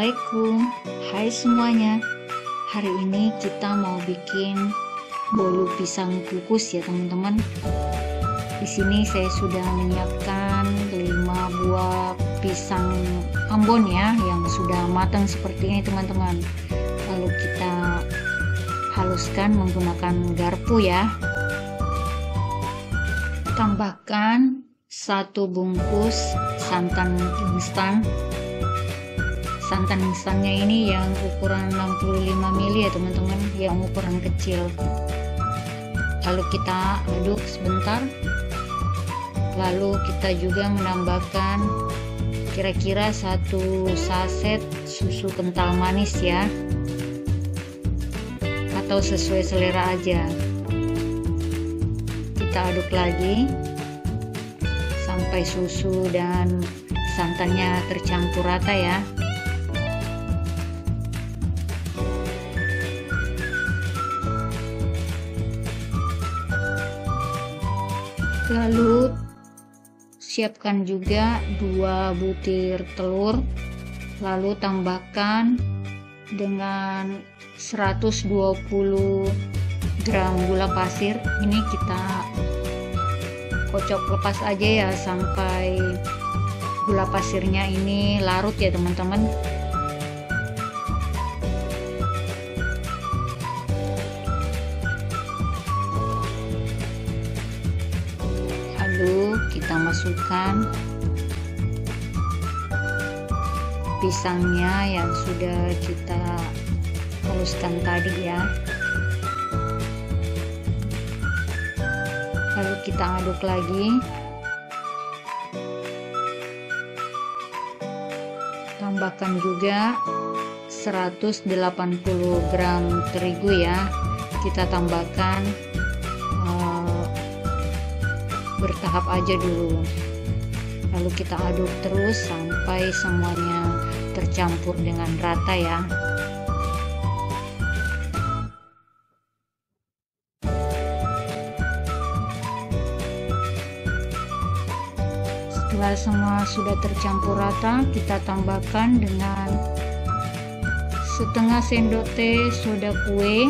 Assalamualaikum, hai semuanya. Hari ini kita mau bikin bolu pisang kukus ya teman-teman. Di sini saya sudah menyiapkan 5 buah pisang Ambon ya, yang sudah matang seperti ini teman-teman. Lalu kita haluskan menggunakan garpu ya. Tambahkan 1 bungkus santan instan. Santan instannya ini yang ukuran 65 ml ya teman-teman, yang ukuran kecil. Lalu kita aduk sebentar. Lalu kita juga menambahkan kira-kira 1 saset susu kental manis ya, atau sesuai selera aja. Kita aduk lagi sampai susu dan santannya tercampur rata ya. Lalu siapkan juga 2 butir telur, lalu tambahkan dengan 120 gram gula pasir. Ini kita kocok lepas aja ya sampai gula pasirnya ini larut ya teman-teman. Lalu kita masukkan pisangnya yang sudah kita haluskan tadi ya. Lalu kita aduk lagi. Tambahkan juga 180 gram terigu ya. Kita tambahkan bertahap aja dulu. Lalu kita aduk terus sampai semuanya tercampur dengan rata ya. Setelah semua sudah tercampur rata, kita tambahkan dengan setengah sendok teh soda kue,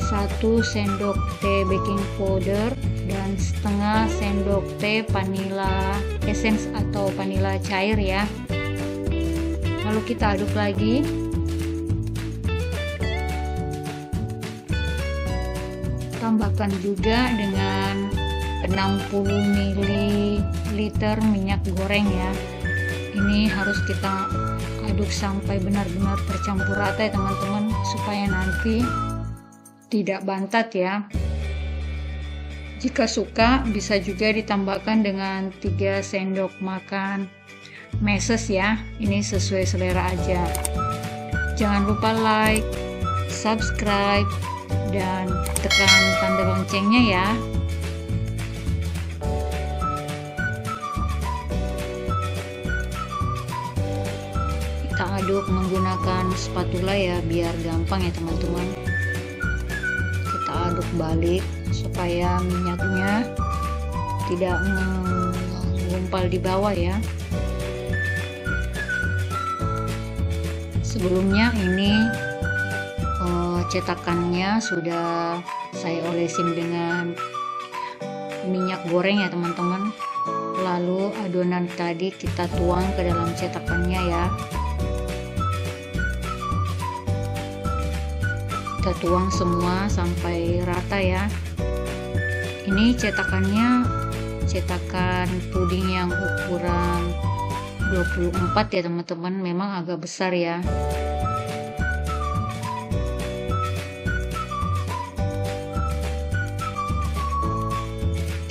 1 sendok teh baking powder, dan setengah sendok teh vanilla essence atau vanilla cair ya. Lalu kita aduk lagi. Tambahkan juga dengan 60 ml minyak goreng ya. Ini harus kita aduk sampai benar-benar tercampur rata ya teman-teman, supaya nanti tidak bantat ya. Jika suka bisa juga ditambahkan dengan 3 sendok makan meses ya. Ini sesuai selera aja. Jangan lupa like, subscribe, dan tekan tanda loncengnya ya. Kita aduk menggunakan spatula ya, biar gampang ya teman-teman. Kita aduk balik supaya minyaknya tidak menggumpal di bawah ya. Sebelumnya ini cetakannya sudah saya olesin dengan minyak goreng ya teman-teman. Lalu adonan tadi kita tuang ke dalam cetakannya ya. Kita tuang semua sampai rata ya. Ini cetakannya cetakan puding yang ukuran 24 ya teman-teman, memang agak besar ya.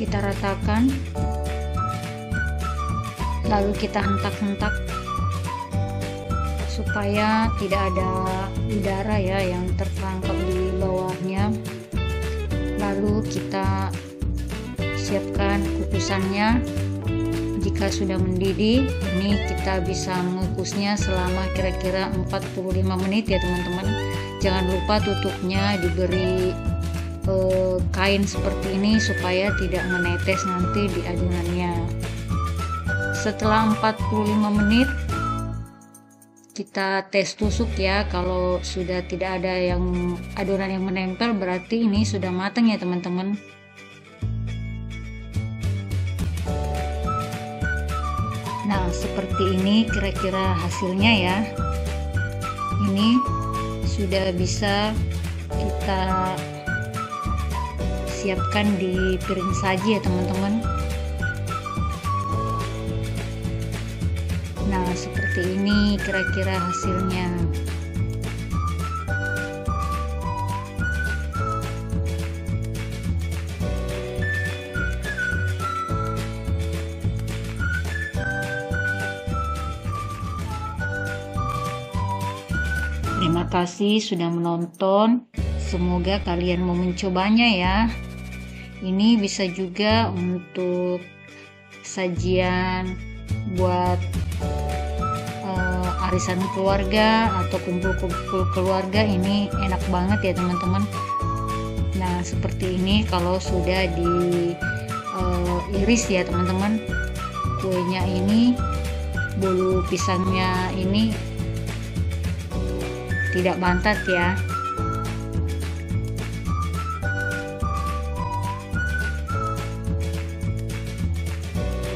Kita ratakan, lalu kita hentak-hentak supaya tidak ada udara ya yang terperangkap di bawahnya. Lalu kita siapkan kukusannya. Jika sudah mendidih, ini kita bisa mengukusnya selama kira-kira 45 menit ya teman-teman. Jangan lupa tutupnya diberi kain seperti ini supaya tidak menetes nanti di adonannya. Setelah 45 menit kita tes tusuk ya. Kalau sudah tidak ada yang adonan yang menempel, berarti ini sudah matang ya teman-teman. Nah, seperti ini kira-kira hasilnya ya. Ini sudah bisa kita siapkan di piring saji ya teman-teman. Nah, seperti ini kira-kira hasilnya. Terima kasih sudah menonton. Semoga kalian mau mencobanya ya. Ini bisa juga untuk sajian buat arisan keluarga atau kumpul-kumpul keluarga. Ini enak banget ya teman-teman. Nah, seperti ini kalau sudah diiris ya teman-teman. Kuenya ini, bulu pisangnya ini tidak bantat ya.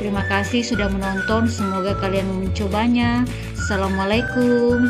Terima kasih sudah menonton. Semoga kalian mencobanya. Assalamualaikum.